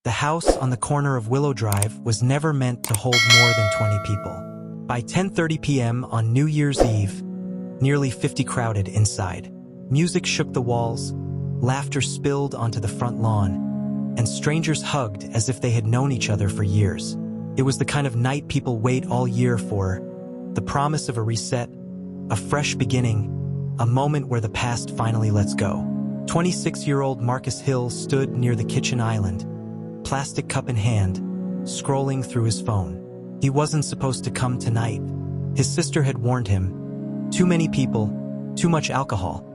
The house on the corner of Willow Drive was never meant to hold more than 20 people. By 10:30 p.m. on New Year's Eve, nearly 50 crowded inside. Music shook the walls, laughter spilled onto the front lawn, and strangers hugged as if they had known each other for years. It was the kind of night people wait all year for, the promise of a reset, a fresh beginning, a moment where the past finally lets go. 26-year-old Marcus Hill stood near the kitchen island, plastic cup in hand, scrolling through his phone. He wasn't supposed to come tonight. His sister had warned him. Too many people, too much alcohol.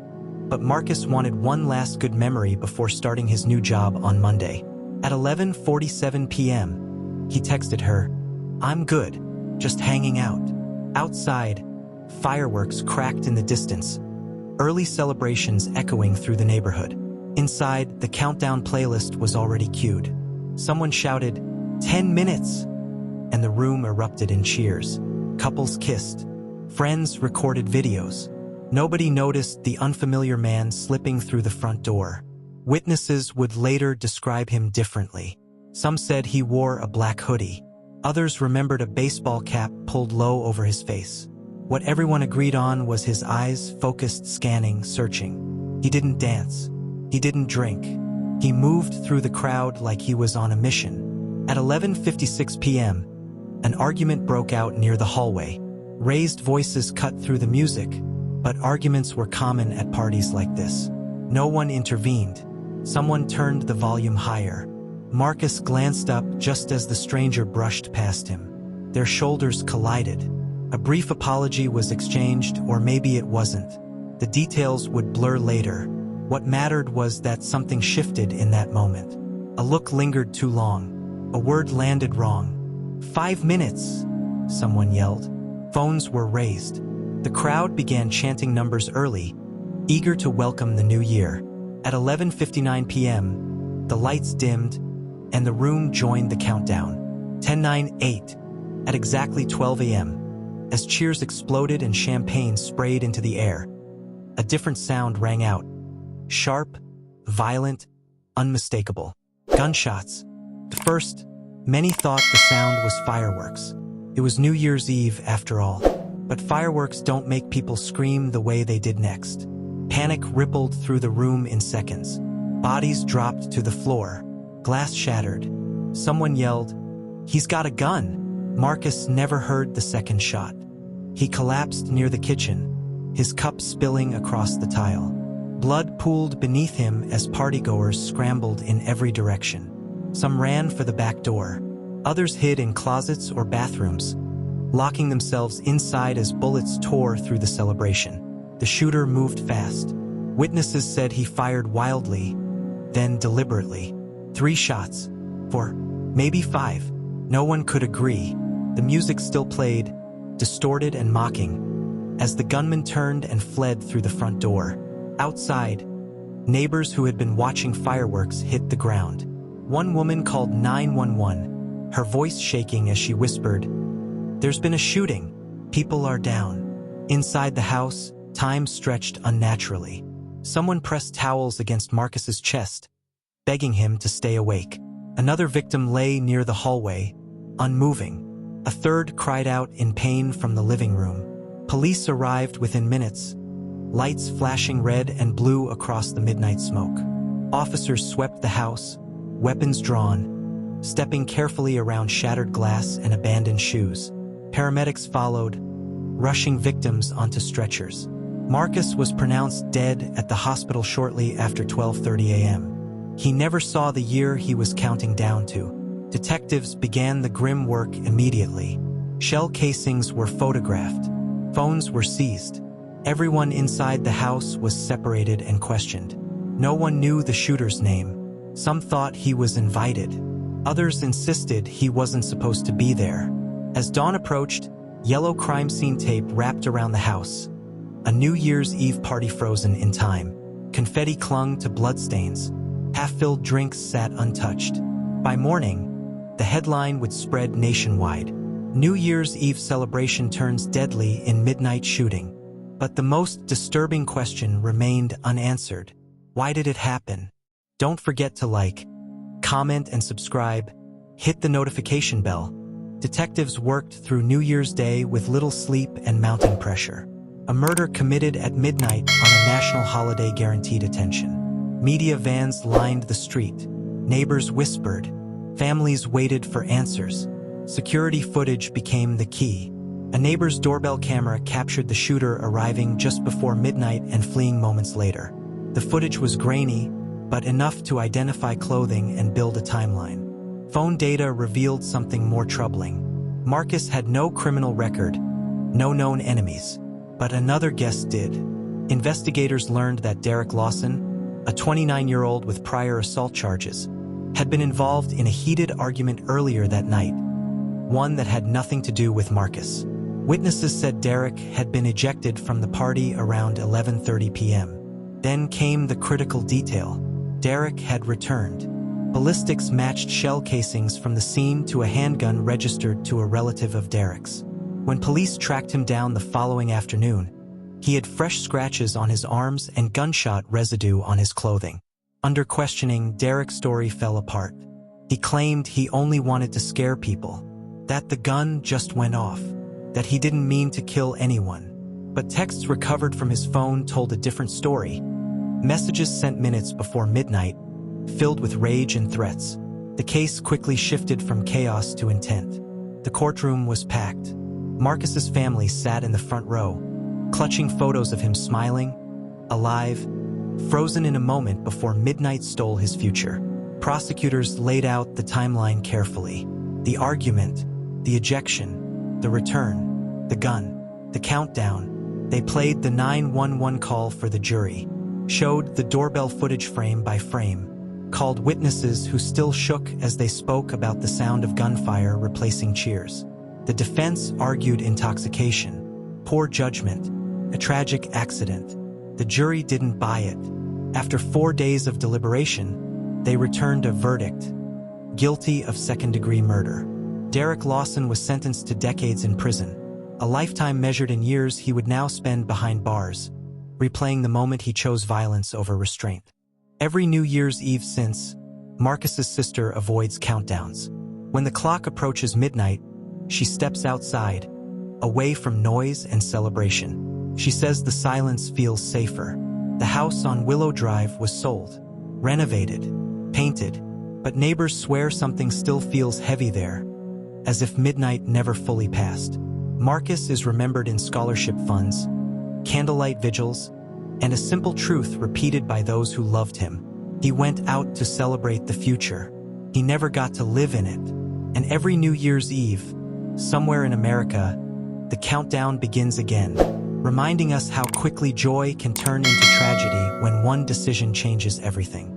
But Marcus wanted one last good memory before starting his new job on Monday. At 11:47 p.m., he texted her, "I'm good, just hanging out." Outside, fireworks cracked in the distance, early celebrations echoing through the neighborhood. Inside, the countdown playlist was already queued. Someone shouted, "10 minutes!" and the room erupted in cheers. Couples kissed. Friends recorded videos. Nobody noticed the unfamiliar man slipping through the front door. Witnesses would later describe him differently. Some said he wore a black hoodie. Others remembered a baseball cap pulled low over his face. What everyone agreed on was his eyes focused, scanning, searching. He didn't dance. He didn't drink. He moved through the crowd like he was on a mission. At 11:56 p.m., an argument broke out near the hallway. Raised voices cut through the music, but arguments were common at parties like this. No one intervened. Someone turned the volume higher. Marcus glanced up just as the stranger brushed past him. Their shoulders collided. A brief apology was exchanged, or maybe it wasn't. The details would blur later. What mattered was that something shifted in that moment. A look lingered too long. A word landed wrong. 5 minutes, someone yelled. Phones were raised. The crowd began chanting numbers early, eager to welcome the new year. At 11:59 p.m., the lights dimmed, and the room joined the countdown. 10, 9, 8. At exactly 12 a.m., as cheers exploded and champagne sprayed into the air, a different sound rang out. Sharp, violent, unmistakable. Gunshots. At first, many thought the sound was fireworks. It was New Year's Eve, after all. But fireworks don't make people scream the way they did next. Panic rippled through the room in seconds. Bodies dropped to the floor. Glass shattered. Someone yelled, "He's got a gun!" Marcus never heard the second shot. He collapsed near the kitchen, his cup spilling across the tile. Blood pooled beneath him as partygoers scrambled in every direction. Some ran for the back door. Others hid in closets or bathrooms, locking themselves inside as bullets tore through the celebration. The shooter moved fast. Witnesses said he fired wildly, then deliberately. 3 shots. 4, maybe 5. No one could agree. The music still played, distorted and mocking, as the gunman turned and fled through the front door. Outside, neighbors who had been watching fireworks hit the ground. One woman called 911, her voice shaking as she whispered, "There's been a shooting. People are down." Inside the house, time stretched unnaturally. Someone pressed towels against Marcus's chest, begging him to stay awake. Another victim lay near the hallway, unmoving. A third cried out in pain from the living room. Police arrived within minutes, lights flashing red and blue across the midnight smoke. Officers swept the house, weapons drawn, stepping carefully around shattered glass and abandoned shoes. Paramedics followed, rushing victims onto stretchers. Marcus was pronounced dead at the hospital shortly after 12:30 a.m. He never saw the year he was counting down to. Detectives began the grim work immediately. Shell casings were photographed. Phones were seized. Everyone inside the house was separated and questioned. No one knew the shooter's name. Some thought he was invited. Others insisted he wasn't supposed to be there. As dawn approached, yellow crime scene tape wrapped around the house. A New Year's Eve party frozen in time. Confetti clung to bloodstains. Half-filled drinks sat untouched. By morning, the headline would spread nationwide. New Year's Eve celebration turns deadly in midnight shooting. But the most disturbing question remained unanswered. Why did it happen? Don't forget to like, comment and subscribe, hit the notification bell. Detectives worked through New Year's Day with little sleep and mounting pressure. A murder committed at midnight on a national holiday guaranteed attention. Media vans lined the street. Neighbors whispered. Families waited for answers. Security footage became the key. A neighbor's doorbell camera captured the shooter arriving just before midnight and fleeing moments later. The footage was grainy, but enough to identify clothing and build a timeline. Phone data revealed something more troubling. Marcus had no criminal record, no known enemies, but another guest did. Investigators learned that Derek Lawson, a 29-year-old with prior assault charges, had been involved in a heated argument earlier that night, one that had nothing to do with Marcus. Witnesses said Derek had been ejected from the party around 11:30 p.m. Then came the critical detail. Derek had returned. Ballistics matched shell casings from the scene to a handgun registered to a relative of Derek's. When police tracked him down the following afternoon, he had fresh scratches on his arms and gunshot residue on his clothing. Under questioning, Derek's story fell apart. He claimed he only wanted to scare people, that the gun just went off, that he didn't mean to kill anyone. But texts recovered from his phone told a different story. Messages sent minutes before midnight, filled with rage and threats. The case quickly shifted from chaos to intent. The courtroom was packed. Marcus's family sat in the front row, clutching photos of him smiling, alive, frozen in a moment before midnight stole his future. Prosecutors laid out the timeline carefully. The argument, the ejection, the return, the gun, the countdown. They played the 911 call for the jury, showed the doorbell footage frame by frame, called witnesses who still shook as they spoke about the sound of gunfire replacing cheers. The defense argued intoxication, poor judgment, a tragic accident. The jury didn't buy it. After 4 days of deliberation, they returned a verdict: guilty of second-degree murder. Derek Lawson was sentenced to decades in prison, a lifetime measured in years he would now spend behind bars, replaying the moment he chose violence over restraint. Every New Year's Eve since, Marcus's sister avoids countdowns. When the clock approaches midnight, she steps outside, away from noise and celebration. She says the silence feels safer. The house on Willow Drive was sold, renovated, painted, but neighbors swear something still feels heavy there, as if midnight never fully passed. Marcus is remembered in scholarship funds, candlelight vigils, and a simple truth repeated by those who loved him. He went out to celebrate the future. He never got to live in it. And every New Year's Eve, somewhere in America, the countdown begins again, reminding us how quickly joy can turn into tragedy when one decision changes everything.